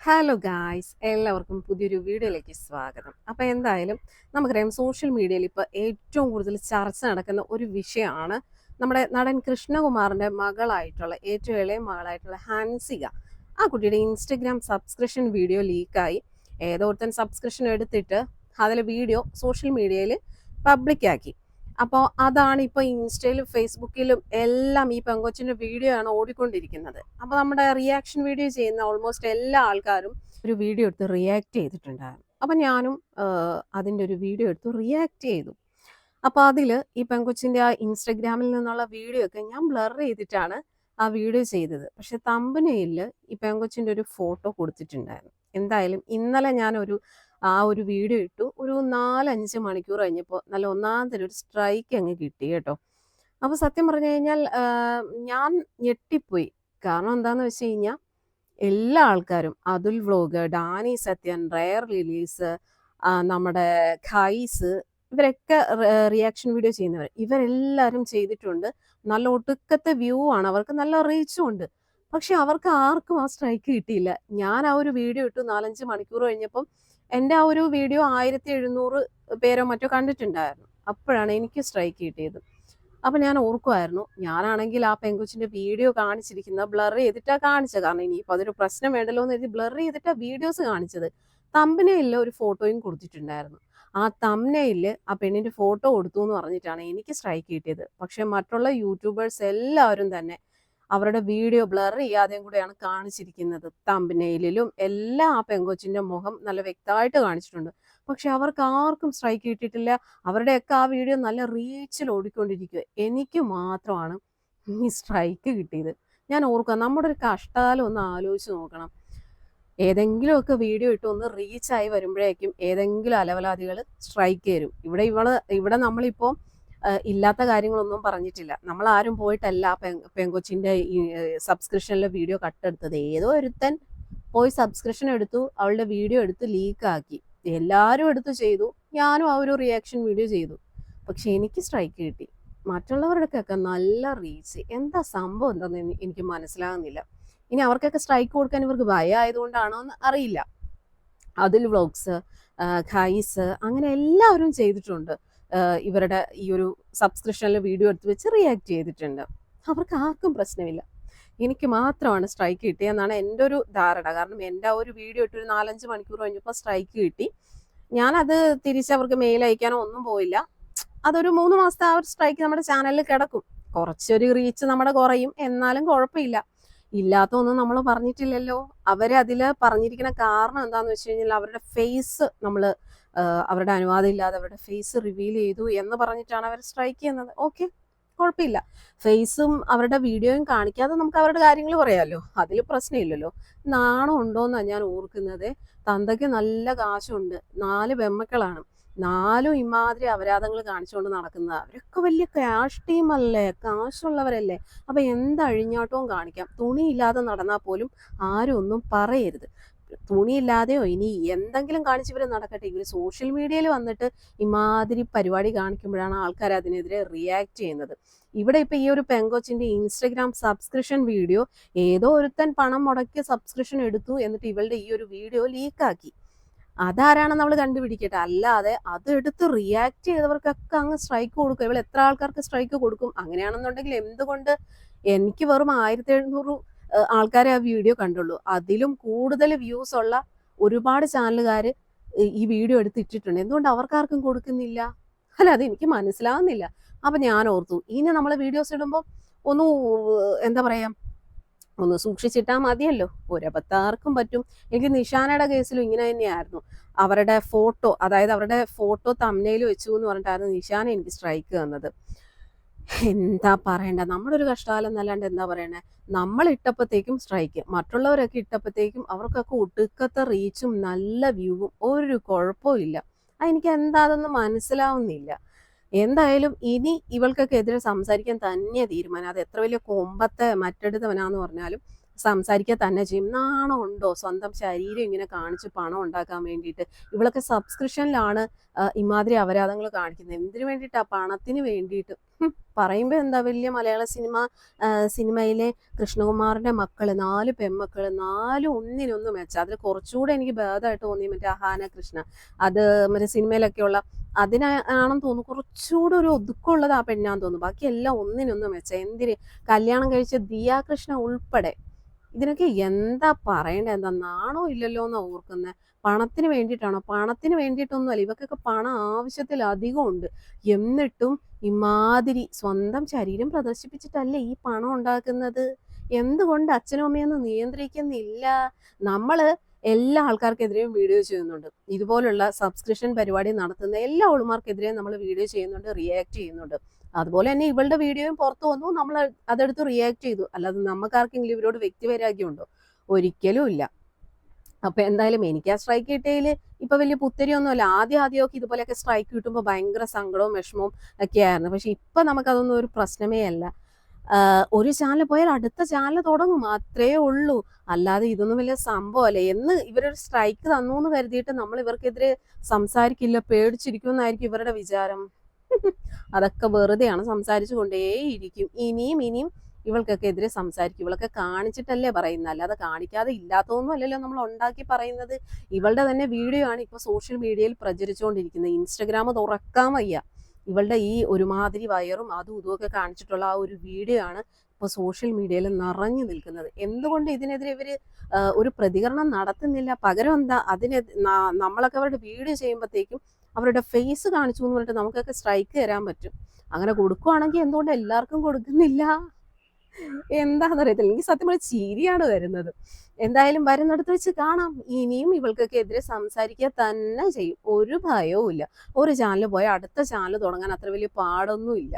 Hello guys, എല്ലാവർക്കും പുതിയൊരു വീഡിയോയിലേക്ക് സ്വാഗതം. അപ്പോൾ എന്തായാലും നമുക്കറിയാം, സോഷ്യൽ മീഡിയയിൽ ഇപ്പോൾ ഏറ്റവും കൂടുതൽ ചർച്ച നടക്കുന്ന ഒരു വിഷയമാണ് നമ്മുടെ നടൻ കൃഷ്ണകുമാറിൻ്റെ മകളായിട്ടുള്ള ഏറ്റവും ഇളയ മകളായിട്ടുള്ള ഹൻസിക. ആ കുട്ടിയുടെ ഇൻസ്റ്റഗ്രാം സബ്സ്ക്രിപ്ഷൻ വീഡിയോ ലീക്കായി. ഏതോരുത്തൻ സബ്സ്ക്രിപ്ഷൻ എടുത്തിട്ട് അതിലെ വീഡിയോ സോഷ്യൽ മീഡിയയിൽ പബ്ലിക്കാക്കി. അപ്പോൾ അതാണ് ഇപ്പോൾ ഇൻസ്റ്റയിലും ഫേസ്ബുക്കിലും എല്ലാം ഈ പെങ്കൊച്ചിൻ്റെ വീഡിയോ ആണ് ഓടിക്കൊണ്ടിരിക്കുന്നത്. അപ്പോൾ നമ്മുടെ റിയാക്ഷൻ വീഡിയോ ചെയ്യുന്ന ഓൾമോസ്റ്റ് എല്ലാ ആൾക്കാരും ഒരു വീഡിയോ എടുത്ത് റിയാക്ട് ചെയ്തിട്ടുണ്ടായിരുന്നു. അപ്പോൾ ഞാനും അതിൻ്റെ ഒരു വീഡിയോ എടുത്ത് റിയാക്ട് ചെയ്തു. അപ്പോൾ അതിൽ ഈ പെങ്കൊച്ചിൻ്റെ ആ ഇൻസ്റ്റഗ്രാമിൽ നിന്നുള്ള വീഡിയോ ഒക്കെ ഞാൻ ബ്ലർ ചെയ്തിട്ടാണ് ആ വീഡിയോ ചെയ്തത്. പക്ഷെ തമ്പനെയിൽ ഈ പെങ്കൊച്ചിൻ്റെ ഒരു ഫോട്ടോ കൊടുത്തിട്ടുണ്ടായിരുന്നു. എന്തായാലും ഇന്നലെ ഞാനൊരു ഒരു വീഡിയോ ഇട്ടു. ഒരു 4-5 മണിക്കൂർ കഴിഞ്ഞപ്പോൾ നല്ല ഒന്നാമതൊരു സ്ട്രൈക്ക് അങ്ങ് കിട്ടി കേട്ടോ. അപ്പോൾ സത്യം പറഞ്ഞു കഴിഞ്ഞാൽ ഞാൻ ഞെട്ടിപ്പോയി. കാരണം എന്താണെന്ന് വെച്ച് കഴിഞ്ഞാൽ എല്ലാ ആൾക്കാരും അതുൽ വ്ലോഗ്, ഡാനി സത്യൻ, റയർ ലിലീസ്, നമ്മുടെ ഖൈസ്, ഇവരൊക്കെ റിയാക്ഷൻ വീഡിയോ ചെയ്യുന്നവർ, ഇവരെല്ലാവരും ചെയ്തിട്ടുണ്ട്. നല്ല ഒടുക്കത്തെ വ്യൂ ആണ്, അവർക്ക് നല്ല റീച്ചും ഉണ്ട്. പക്ഷെ അവർക്ക് ആർക്കും ആ സ്ട്രൈക്ക് കിട്ടിയില്ല. ഞാൻ ആ ഒരു വീഡിയോ ഇട്ടു 4-5 മണിക്കൂർ കഴിഞ്ഞപ്പം എൻ്റെ ആ ഒരു വീഡിയോ 1700 പേരോ മറ്റോ കണ്ടിട്ടുണ്ടായിരുന്നു. അപ്പോഴാണ് എനിക്ക് സ്ട്രൈക്ക് കിട്ടിയത്. അപ്പം ഞാൻ ഓർക്കുമായിരുന്നു, ഞാനാണെങ്കിൽ ആ പെങ്കൊച്ചിൻ്റെ വീഡിയോ കാണിച്ചിരിക്കുന്നത് ബ്ലർ ചെയ്തിട്ടാണ് കാണിച്ചത്. കാരണം ഇനിയിപ്പോൾ അതൊരു പ്രശ്നം വേണ്ടല്ലോ എന്ന് കരുതി ബ്ലർ ചെയ്തിട്ടാണ് വീഡിയോസ് കാണിച്ചത്. തമ്പനെയിൽ ഒരു ഫോട്ടോയും കൊടുത്തിട്ടുണ്ടായിരുന്നു. ആ തമ്പനെയിൽ ആ പെണ്ണിൻ്റെ ഫോട്ടോ കൊടുത്തു എന്ന് പറഞ്ഞിട്ടാണ് എനിക്ക് സ്ട്രൈക്ക് കിട്ടിയത്. പക്ഷെ മറ്റുള്ള യൂട്യൂബേഴ്സ് എല്ലാവരും തന്നെ അവരുടെ വീഡിയോ ബ്ലർ ചെയ്യാതെയും കൂടെയാണ് കാണിച്ചിരിക്കുന്നത്. തമ്പനെയിലും എല്ലാം ആ പെങ്കൊച്ചിൻ്റെ മുഖം നല്ല വ്യക്തമായിട്ട് കാണിച്ചിട്ടുണ്ട്. പക്ഷെ അവർക്ക് ആർക്കും സ്ട്രൈക്ക് കിട്ടിയിട്ടില്ല. അവരുടെയൊക്കെ ആ വീഡിയോ നല്ല റീച്ചിൽ ഓടിക്കൊണ്ടിരിക്കുക. എനിക്ക് മാത്രമാണ് ഈ സ്ട്രൈക്ക് കിട്ടിയത്. ഞാൻ ഓർക്കുക, നമ്മുടെ ഒരു കഷ്ടകാലം ഒന്ന് ആലോചിച്ച് നോക്കണം. ഏതെങ്കിലുമൊക്കെ വീഡിയോ ഇട്ട് ഒന്ന് റീച്ചായി വരുമ്പോഴേക്കും ഏതെങ്കിലും അലവലാദികൾ സ്ട്രൈക്ക് തരും. ഇവിടെ നമ്മളിപ്പോൾ ഇല്ലാത്ത കാര്യങ്ങളൊന്നും പറഞ്ഞിട്ടില്ല. നമ്മൾ ആരും പോയിട്ടല്ല പെങ്കൊച്ചിൻ്റെ ഈ സബ്സ്ക്രിപ്ഷനിലെ വീഡിയോ കട്ടെടുത്തത്. ഏതോ ഒരുത്തൻ പോയി സബ്സ്ക്രിപ്ഷൻ എടുത്തു, അവളുടെ വീഡിയോ എടുത്ത് ലീക്കാക്കി. എല്ലാവരും എടുത്ത് ചെയ്തു, ഞാനും ആ ഒരു റിയാക്ഷൻ വീഡിയോ ചെയ്തു. പക്ഷെ എനിക്ക് സ്ട്രൈക്ക് കിട്ടി. മറ്റുള്ളവരുടെയൊക്കെ നല്ല റീച്ച്. എന്താ സംഭവം എന്താണെന്ന് എനിക്ക് മനസ്സിലാകുന്നില്ല. ഇനി അവർക്കൊക്കെ സ്ട്രൈക്ക് കൊടുക്കാൻ ഇവർക്ക് ഭയം ആയതുകൊണ്ടാണോ എന്ന് അറിയില്ല. അതിൽ വ്ളോഗ്സ്, ഖൈസ്, അങ്ങനെ എല്ലാവരും ചെയ്തിട്ടുണ്ട്. ഇവരുടെ ഈ ഒരു സബ്സ്ക്രിപ്ഷനിൽ വീഡിയോ എടുത്ത് വെച്ച് റിയാക്ട് ചെയ്തിട്ടുണ്ട്. അവർക്ക് ആർക്കും പ്രശ്നമില്ല. എനിക്ക് മാത്രമാണ് സ്ട്രൈക്ക് കിട്ടിയെന്നാണ് എൻ്റെ ഒരു ധാരണ. കാരണം എൻ്റെ ആ ഒരു വീഡിയോ ഇട്ടൊരു 4-5 മണിക്കൂർ കഴിഞ്ഞപ്പോൾ സ്ട്രൈക്ക് കിട്ടി. ഞാനത് തിരിച്ചവർക്ക് മെയിൽ അയക്കാനോ ഒന്നും പോയില്ല. അതൊരു 3 മാസത്തെ ആ ഒരു സ്ട്രൈക്ക് നമ്മുടെ ചാനലിൽ കിടക്കും. കുറച്ചൊരു റീച്ച് നമ്മുടെ കുറയും, എന്നാലും കുഴപ്പമില്ല. ഇല്ലാത്തൊന്നും നമ്മൾ പറഞ്ഞിട്ടില്ലല്ലോ. അവരതിൽ പറഞ്ഞിരിക്കുന്ന കാരണം എന്താണെന്ന് വെച്ച് കഴിഞ്ഞാൽ അവരുടെ ഫേസ് നമ്മൾ അവരുടെ അനുവാദം ഇല്ലാതെ അവരുടെ ഫേസ് റിവീൽ ചെയ്തു എന്ന് പറഞ്ഞിട്ടാണ് അവർ സ്ട്രൈക്ക് ചെയ്യുന്നത്. ഓക്കെ, കുഴപ്പമില്ല. ഫേസും അവരുടെ വീഡിയോയും കാണിക്കാതെ നമുക്ക് അവരുടെ കാര്യങ്ങൾ പറയാമല്ലോ, അതിൽ പ്രശ്നമില്ലല്ലോ. നാണം ഉണ്ടോയെന്നാണ് ഞാൻ ഓർക്കുന്നത്. തന്തയ്ക്ക് നല്ല കാശുണ്ട്, 4 പെമ്മക്കളാണ്, 4 ഇമാതിരി അപരാധങ്ങൾ കാണിച്ചുകൊണ്ട് നടക്കുന്നത്. അവരൊക്കെ വലിയ ക്യാഷ് ടീമല്ലേ, കാശുള്ളവരല്ലേ. അപ്പം എന്തഴിഞ്ഞാട്ടവും കാണിക്കാം. തുണിയില്ലാതെ നടന്നാൽ പോലും ആരും ഒന്നും പറയരുത്. തുണിയില്ലാതെയോ ഇനി എന്തെങ്കിലും കാണിച്ച് ഇവർ നടക്കട്ടെ. ഇവർ സോഷ്യൽ മീഡിയയിൽ വന്നിട്ട് ഇമാതിരി പരിപാടി കാണിക്കുമ്പോഴാണ് ആൾക്കാർ അതിനെതിരെ റിയാക്ട് ചെയ്യുന്നത്. ഇവിടെ ഇപ്പം ഈ ഒരു പെങ്കൊച്ചിൻ്റെ ഇൻസ്റ്റഗ്രാം സബ്സ്ക്രിപ്ഷൻ വീഡിയോ ഏതോ ഒരുത്തൻ പണം മുടക്കി സബ്സ്ക്രിപ്ഷൻ എടുത്തു, എന്നിട്ട് ഇവളുടെ ഈ ഒരു വീഡിയോ ലീക്കാക്കി. അതാരാണെന്ന് നമ്മൾ കണ്ടുപിടിക്കട്ടെ. അല്ലാതെ അതെടുത്ത് റിയാക്ട് ചെയ്തവർക്കൊക്കെ അങ്ങ് സ്ട്രൈക്ക് കൊടുക്കും. ഇവൾ എത്ര ആൾക്കാർക്ക് സ്ട്രൈക്ക് കൊടുക്കും? അങ്ങനെയാണെന്നുണ്ടെങ്കിൽ എന്തുകൊണ്ട് എനിക്ക് വെറും 1700 ആൾക്കാരെ ആ വീഡിയോ കണ്ടുള്ളൂ. അതിലും കൂടുതൽ വ്യൂസ് ഉള്ള ഒരുപാട് ചാനലുകാർ ഈ വീഡിയോ എടുത്തിട്ടിട്ടുണ്ട്. എന്തുകൊണ്ട് അവർക്കാർക്കും കൊടുക്കുന്നില്ല? അല്ല, അത് എനിക്ക് മനസ്സിലാവുന്നില്ല. അപ്പം ഞാൻ ഓർത്തു, ഇനി നമ്മൾ വീഡിയോസ് ഇടുമ്പോൾ ഒന്ന് എന്താ പറയുക, ഒന്ന് സൂക്ഷിച്ചിട്ടാൽ മതിയല്ലോ. ഒരബദ്ധാർക്കും പറ്റും. എനിക്ക് നിഷാനയുടെ കേസിലും ഇങ്ങനെ തന്നെയായിരുന്നു. അവരുടെ ഫോട്ടോ, അതായത് അവരുടെ ഫോട്ടോ തംബ്നെയിൽ വെച്ചു എന്ന് പറഞ്ഞിട്ടായിരുന്നു നിഷാന എനിക്ക് സ്ട്രൈക്ക് തന്നത്. എന്താ പറയണ്ട, നമ്മുടെ ഒരു കഷ്ടകാലം എന്നല്ലാണ്ട് എന്താ പറയണേ. നമ്മൾ ഇട്ടപ്പോഴത്തേക്കും സ്ട്രൈക്ക്, മറ്റുള്ളവരൊക്കെ ഇട്ടപ്പോഴത്തേക്കും അവർക്കൊക്കെ ഒടുക്കത്തെ റീച്ചും നല്ല വ്യൂവും, ഒരു കുഴപ്പവും ഇല്ല. അതെനിക്ക് എന്താ അതൊന്നും മനസ്സിലാവുന്നില്ല. എന്തായാലും ഇനി ഇവൾക്കൊക്കെ എതിരെ സംസാരിക്കാൻ തന്നെ തീരുമാനം. അത് എത്ര വലിയ കൊമ്പത്തെ മറ്റെടുത്തവനാന്ന് പറഞ്ഞാലും സംസാരിക്കുക തന്നെ ചെയ്യും. നാണം ഉണ്ടോ സ്വന്തം ശരീരം ഇങ്ങനെ കാണിച്ച് പണം ഉണ്ടാക്കാൻ വേണ്ടിയിട്ട്? ഇവളൊക്കെ സബ്സ്ക്രിപ്ഷനിലാണ് ഇമാതിരി അപരാധങ്ങൾ കാണിക്കുന്നത്. എന്തിനു വേണ്ടിയിട്ടാ? പണത്തിന് വേണ്ടിയിട്ട്. പറയുമ്പോൾ എന്താ, വലിയ മലയാള സിനിമയിലെ കൃഷ്ണകുമാറിന്റെ മക്കള് 4 പെൺമക്കള്, 4 ഒന്നിനൊന്ന് മെച്ച. അതിൽ കുറച്ചുകൂടെ എനിക്ക് ഭേദമായിട്ട് തോന്നി മറ്റേ അഹാന കൃഷ്ണ. അത് മറ്റേ സിനിമയിലൊക്കെയുള്ള അതിനാണെന്ന് തോന്നുന്നു കുറച്ചുകൂടെ ഒരു ഒതുക്കമുള്ളത് ആ പെണ്ണാന്ന് തോന്നുന്നു. ബാക്കി എല്ലാം ഒന്നിനൊന്ന് മെച്ച. എന്തിന് കല്യാണം കഴിച്ച ദിയ കൃഷ്ണ ഉൾപ്പെടെ. ഇതിനൊക്കെ എന്താ പറയണ്ടേ? എന്താ നാണോ ഇല്ലല്ലോ എന്നാ ഓർക്കുന്നത്. പണത്തിന് വേണ്ടിയിട്ടാണോ? പണത്തിന് വേണ്ടിയിട്ടൊന്നുമല്ല. ഇവക്കൊക്കെ പണം ആവശ്യത്തിലധികം ഉണ്ട്. എന്നിട്ടും ഇമാതിരി സ്വന്തം ശരീരം പ്രദർശിപ്പിച്ചിട്ടല്ലേ ഈ പണം ഉണ്ടാക്കുന്നത്? എന്തുകൊണ്ട് അച്ഛനും അമ്മയൊന്നും നിയന്ത്രിക്കുന്നില്ല? നമ്മള് എല്ലാ ആൾക്കാർക്കെതിരെയും വീഡിയോ ചെയ്യുന്നുണ്ട്. ഇതുപോലുള്ള സബ്സ്ക്രിപ്ഷൻ പരിപാടി നടത്തുന്ന എല്ലാ ഓളുമാർക്കെതിരെയും നമ്മൾ വീഡിയോ ചെയ്യുന്നുണ്ട്, റിയാക്ട് ചെയ്യുന്നുണ്ട്. അതുപോലെ തന്നെ ഇവളുടെ വീഡിയോയും പുറത്തു വന്നു, നമ്മൾ അതെടുത്ത് റിയാക്ട് ചെയ്തു. അല്ലാതെ നമുക്കാർക്കെങ്കിലും ഇവരോട് വ്യക്തിവൈരാഗ്യമുണ്ടോ? ഒരിക്കലും ഇല്ല. അപ്പൊ എന്തായാലും എനിക്ക് ആ സ്ട്രൈക്ക് കിട്ടിയതിൽ ഇപ്പൊ വലിയ പുത്തരിയൊന്നുമല്ല. ആദ്യമൊക്കെ ഇതുപോലെയൊക്കെ സ്ട്രൈക്ക് കിട്ടുമ്പോൾ ഭയങ്കര സങ്കടവും വിഷമവും ഒക്കെ ആയിരുന്നു. പക്ഷെ ഇപ്പൊ നമുക്കതൊന്നും ഒരു പ്രശ്നമേ അല്ല. ഒരു ചാനൽ പോയാൽ അടുത്ത ചാനൽ തുടങ്ങും, അത്രേ ഉള്ളൂ. അല്ലാതെ ഇതൊന്നും വലിയ സംഭവമല്ല. എന്ന് ഇവരൊരു സ്ട്രൈക്ക് തന്നു എന്ന് കരുതിയിട്ട് നമ്മൾ ഇവർക്കെതിരെ സംസാരിക്കില്ല, പേടിച്ചിരിക്കുമെന്നായിരിക്കും ഇവരുടെ വിചാരം. അതൊക്കെ വെറുതെയാണ്. സംസാരിച്ചു കൊണ്ടേയിരിക്കും. ഇനിയും ഇവൾക്കൊക്കെ എതിരെ സംസാരിക്കും. ഇവളൊക്കെ കാണിച്ചിട്ടല്ലേ പറയുന്നത്, അല്ലാതെ കാണിക്കാതെ ഇല്ലാത്തതൊന്നും അല്ലല്ലോ നമ്മൾ ഉണ്ടാക്കി പറയുന്നത്. ഇവളുടെ തന്നെ വീഡിയോ ആണ് ഇപ്പൊ സോഷ്യൽ മീഡിയയിൽ പ്രചരിച്ചുകൊണ്ടിരിക്കുന്നത്. ഇൻസ്റ്റഗ്രാം തുറക്കാൻ വയ്യ. ഇവളുടെ ഈ ഒരുമാതിരി വയറും അതും ഇതുമൊക്കെ കാണിച്ചിട്ടുള്ള ആ ഒരു വീഡിയോ ആണ് ഇപ്പൊ സോഷ്യൽ മീഡിയയിൽ നിറഞ്ഞു നിൽക്കുന്നത്. എന്തുകൊണ്ട് ഇതിനെതിരെ ഇവര് ഒരു പ്രതികരണം നടത്തുന്നില്ല? പകരം എന്താ, നമ്മളൊക്കെ അവരുടെ വീഡിയോ ചെയ്യുമ്പോഴത്തേക്കും അവരുടെ ഫേസ് കാണിച്ചു എന്ന് പറഞ്ഞിട്ട് നമുക്കൊക്കെ സ്ട്രൈക്ക് തരാൻ പറ്റും. അങ്ങനെ കൊടുക്കുവാണെങ്കിൽ എന്തുകൊണ്ട് എല്ലാവർക്കും കൊടുക്കുന്നില്ല? എന്താണെന്നറിയത്തില്ല. എനിക്ക് സത്യം പറഞ്ഞാൽ ചിരിയാണ് വരുന്നത്. എന്തായാലും വരുന്നിടത്ത് വെച്ച് കാണാം. ഇനിയും ഇവൾക്കൊക്കെ എതിരെ സംസാരിക്കുക തന്നെ ചെയ്യും. ഒരു ഭയവും ഇല്ല. ഒരു ചാനൽ പോയാൽ അടുത്ത ചാനൽ തുടങ്ങാൻ അത്ര വലിയ പാടൊന്നും ഇല്ല.